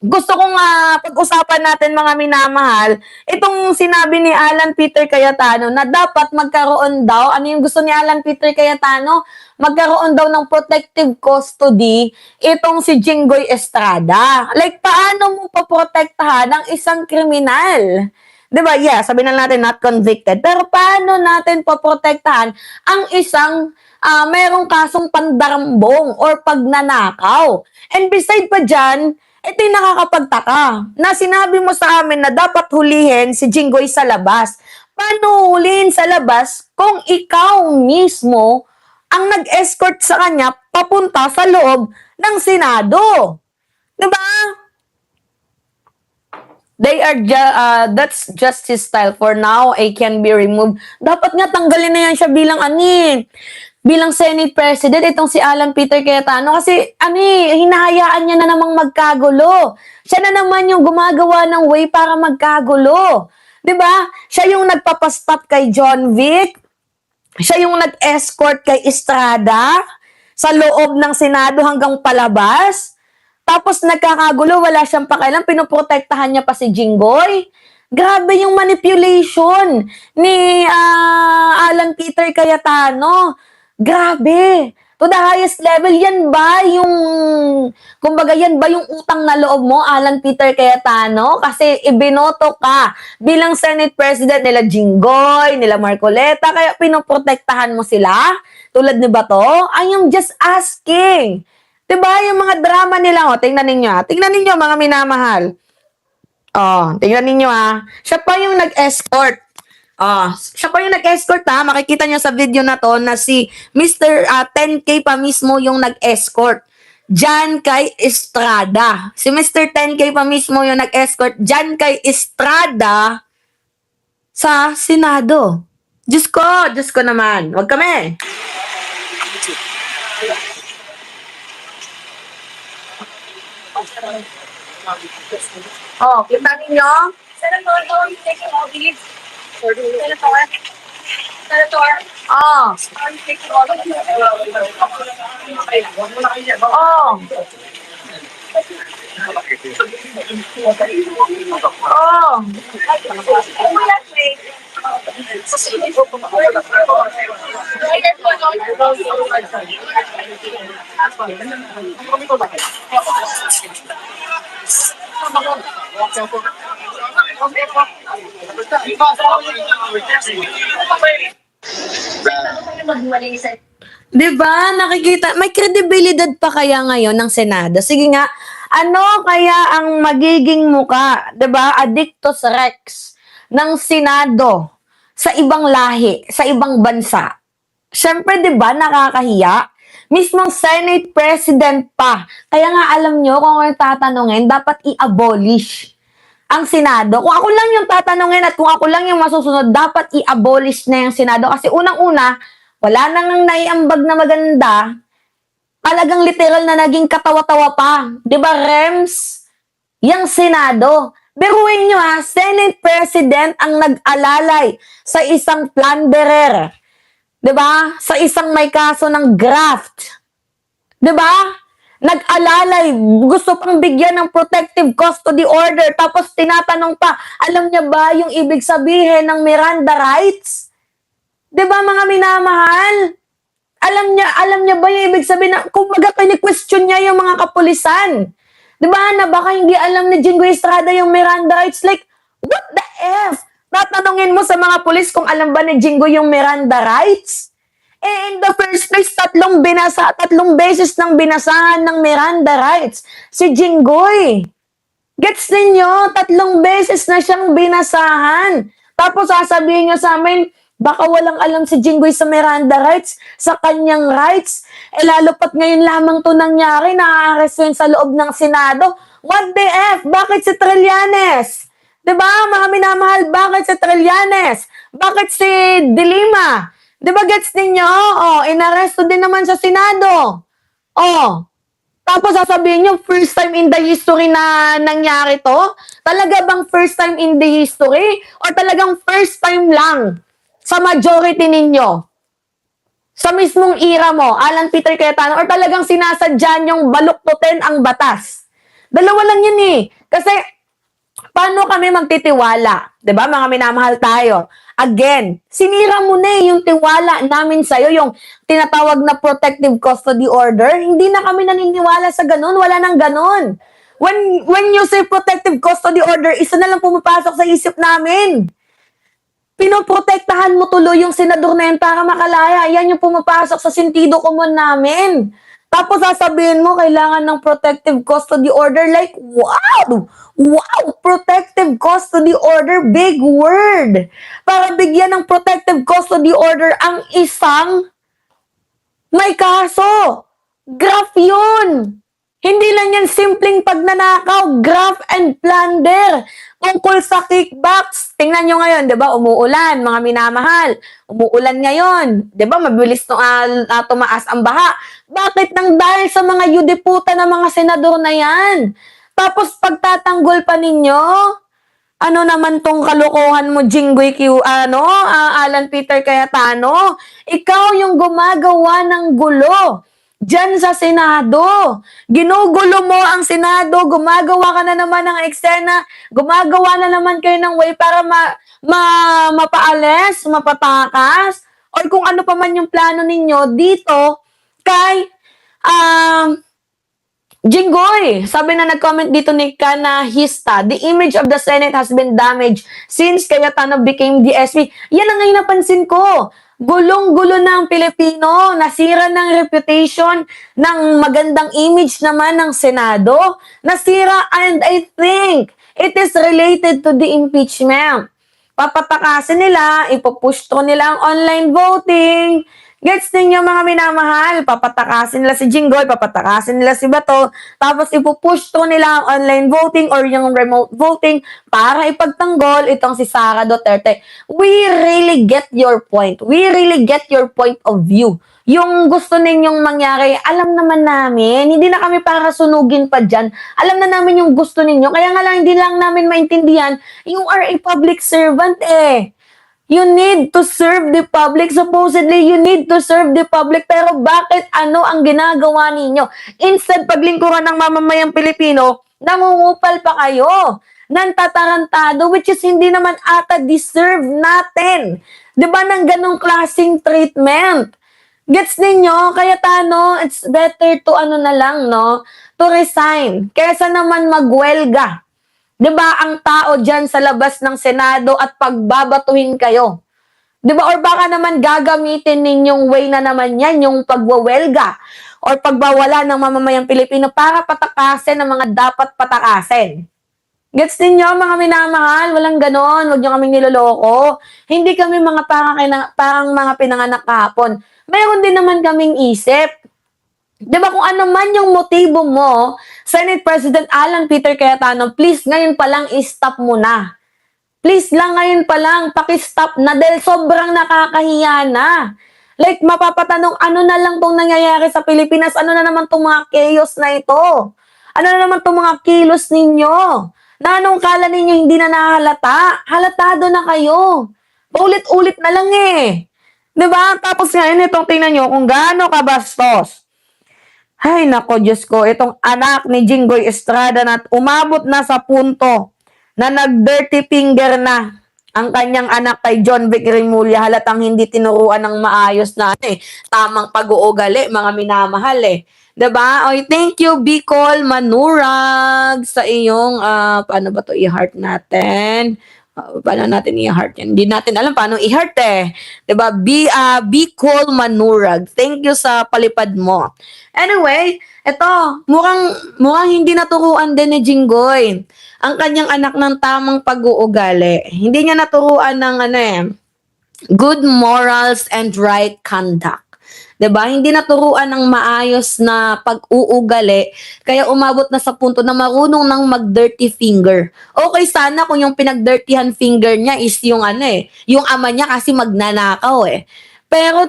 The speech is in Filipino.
gusto kong pag-usapan natin mga minamahal, itong sinabi ni Alan Peter Cayetano na dapat magkaroon daw, ano yung gusto ni Alan Peter Cayetano? Magkaroon daw ng protective custody itong si Jinggoy Estrada. Like, paano mo paprotektahan ang isang kriminal? Diba? Yeah, sabi na natin not convicted. Pero paano natin paprotektahan ang isang merong kasong pandarambong or pagnanakaw? And beside pa dyan, ito yung nakakapagtaka na sinabi mo sa amin na dapat hulihin si Jinggoy sa labas. Paano hulihin sa labas kung ikaw mismo ang nag-escort sa kanya papunta sa loob ng Senado? Diba? That's just his style. For now, I can be removed. Dapat nga tanggalin na yan siya bilang Senate President, itong si Alan Peter Cayetano, kasi hinahayaan niya na namang magkagulo. Siya na naman yung gumagawa ng way para magkagulo. 'Di ba? Siya yung nagpapastop kay John Vic. Siya yung nag-escort kay Estrada sa loob ng Senado hanggang palabas. Tapos nagkakagulo, wala siyang pakialam, pinoprotektahan niya pa si Jinggoy. Grabe yung manipulation ni Alan Peter Cayetano. Grabe. To the highest level, yan ba yung utang na loob mo, Alan Peter Cayetano? Kasi ibinoto ka bilang Senate President nila Jinggoy, nila Marcoleta, kaya pinoprotektahan mo sila? Tulad ni Bato? I am just asking. Diba, yung mga drama nila, tingnan ninyo mga minamahal. Tingnan ninyo siya pa yung nag-escort. Siya pa yung nag-escort makikita nyo sa video na to na si Mr. 10K pa mismo yung nag-escort dyan kay Estrada. Si Mr. 10K pa mismo yung nag-escort dyan kay Estrada sa Senado. Diyos ko naman. Wag kami. Kita ninyo? Senator, how are you taking all these? Senator? How are you taking all these? Diba? Nakikita, may kredibilidad pa kaya ngayon ng Senado? Sige nga, ano kaya ang magiging muka, diba? Addictus Rex ng Senado sa ibang lahi, sa ibang bansa. Siyempre, diba, nakakahiya? Mismong Senate President pa. Kaya nga, alam nyo, kung ako tatanungin, dapat i-abolish ang Senado. Kung ako lang yung tatanungin at kung ako lang yung masusunod, dapat i-abolish na yung Senado. Kasi unang-una, wala nang naiambag na maganda, talagang literal na naging katawa-tawa pa. Diba, Rems? Yung Senado. Biruin nyo Senate President ang nag-alalay sa isang plunderer. Diba? Sa isang may kaso ng graft. Diba? Nag-alalay, gusto pang bigyan ng protective custody order, tapos tinatanong pa, alam niya ba yung ibig sabihin ng Miranda rights? Diba mga minamahal? Alam niya ba yung ibig sabihin na, kumbaga kini-question niya yung mga kapulisan. Diba na baka hindi alam ni Jinggoy Estrada yung Miranda rights? Like, what the F? Tatanungin mo sa mga pulis kung alam ba ni Jinggoy yung Miranda rights? In the first place, 3 beses nang binasahan ng Miranda rights si Jinggoy. Gets ninyo? 3 beses na siyang binasahan. Tapos sasabihin niyo sa amin, baka walang alam si Jinggoy sa Miranda rights, sa kanyang rights. Lalo pat ngayon lamang to nangyari, na-arrest yun sa loob ng Senado. What the F? Bakit si Trillanes? Diba, mga minamahal, bakit si Trillanes? Bakit si Dilima? Diba gets ninyo? Inaresto din naman sa Senado. Tapos sasabihin nyo, first time in the history na nangyari to? Talaga bang first time in the history? Or talagang first time lang sa majority ninyo? Sa mismong era mo, Alan Peter Cayetano? Or talagang sinasadya nyong baluktutin ang batas? Dalawa lang yun eh. Kasi, paano kami magtitiwala? 'Di ba, mga minamahal tayo? Again, sinira mo na eh yung tiwala namin sa'yo, yung tinatawag na protective custody order. Hindi na kami naniniwala sa ganun. Wala nang ganun. When you say protective custody order, isa na lang pumapasok sa isip namin. Pinoprotektahan mo tuloy yung senador na yan para makalaya. Yan yung pumapasok sa sentido común namin. Tapos sasabihin mo, kailangan ng protective custody order. Like, wow! Wow! Protective custody order, big word. Para bigyan ng protective custody order ang isang may kaso. Graft yun. Hindi lang yan simpleng pagnanakaw, graft and plunder. Tungkol sa kickbacks, tingnan nyo ngayon, di ba, umuulan, mga minamahal. Umuulan ngayon, di ba, mabilis tumaas ang baha. Bakit nang dahil sa mga yudiputa ng mga senador na yan? Tapos pagtatanggol pa ninyo, ano naman tong kalokohan mo, Jinggoy Alan Peter Cayetano? Ikaw yung gumagawa ng gulo diyan sa Senado. Ginugulo mo ang Senado, gumagawa ka na naman ng eksena, gumagawa na naman kayo ng way para mapaalis, mapatakas, or kung ano pa man yung plano ninyo dito kay Jinggoy. Sabi na nag-comment dito ni Kana Hista, the image of the Senate has been damaged since Cayetano became DSP. Yan ang ngayon napansin ko. Gulong-gulo na ang Pilipino, nasira ng reputation, ng magandang image naman ng Senado, nasira, and I think it is related to the impeachment. Papatakasin nila, ipupush to nila ang online voting. Gets ninyo mga minamahal, papatakasin nila si Jinggoy, papatakasin nila si Bato, tapos ipupush to nila ang online voting or yung remote voting para ipagtanggol itong si Sara Duterte. We really get your point. We really get your point of view. Yung gusto ninyong mangyari, alam naman namin, hindi na kami para sunugin pa dyan. Alam na namin yung gusto ninyo, kaya nga lang hindi lang namin maintindihan, you are a public servant eh. You need to serve the public. Supposedly, you need to serve the public. Pero bakit ano ang ginagawa ninyo? Instead, paglingkuran ng mamamayang Pilipino, nangungupal pa kayo. Nantatarantado, which is hindi naman ata deserve natin. Diba ng ganong klaseng treatment? Gets ninyo? Kaya it's better to na lang, no? To resign. Kesa naman magwelga. 'Di ba ang tao diyan sa labas ng Senado at pagbabatuhin kayo? 'Di ba or baka naman gagamitin ninyong way na naman 'yan yung pagwawelga or pagbawala ng mamamayang Pilipino para patakasin ang mga dapat patakasin. Gets ninyo mga minamahal? Walang ganon. Huwag nyo kaming niloloko. Hindi kami mga parang mga pinanganak kahapon. Mayroon din naman kaming isip. Diba kung ano man yung motibo mo, Senate President Alan Peter Cayetano, please ngayon pa lang i-stop mo na. Please lang ngayon pa lang, paki-stop na dahil sobrang nakakahiya na. Like mapapatanong ano na lang tong nangyayari sa Pilipinas, ano na naman tong mga chaos na ito? Ano na naman tong mga kilos ninyo? Na anong kala ninyo hindi na nahalata? Halatado na kayo. Paulit-ulit na lang eh. Diba? Tapos ngayon itong tingnan nyo kung gaano kabastos. Ay, nako, Diyos ko, itong anak ni Jinggoy Estrada na umabot na sa punto na nag-dirty finger na ang kanyang anak kay John Vic Remulla, halatang hindi tinuruan ng maayos na tamang pag-uugali, mga minamahal eh. Diba? Oy, thank you, Bicol Manurag, sa iyong, paano ba to i-heart natin? Paano natin i-heart yan? Hindi natin alam paano i-heart eh. Diba? Bicol Manurag. Thank you sa palipad mo. Anyway, ito, mukhang hindi naturuan din ni Jinggoy ang kanyang anak ng tamang pag-uugali. Hindi niya naturuan ng good morals and right conduct. 'Di ba? Hindi naturuan ng maayos na pag-uugali, kaya umabot na sa punto na marunong ng mag-dirty finger. Okay sana kung yung pinag-dirtyhan finger niya is yung yung ama niya kasi magnanakaw eh. Pero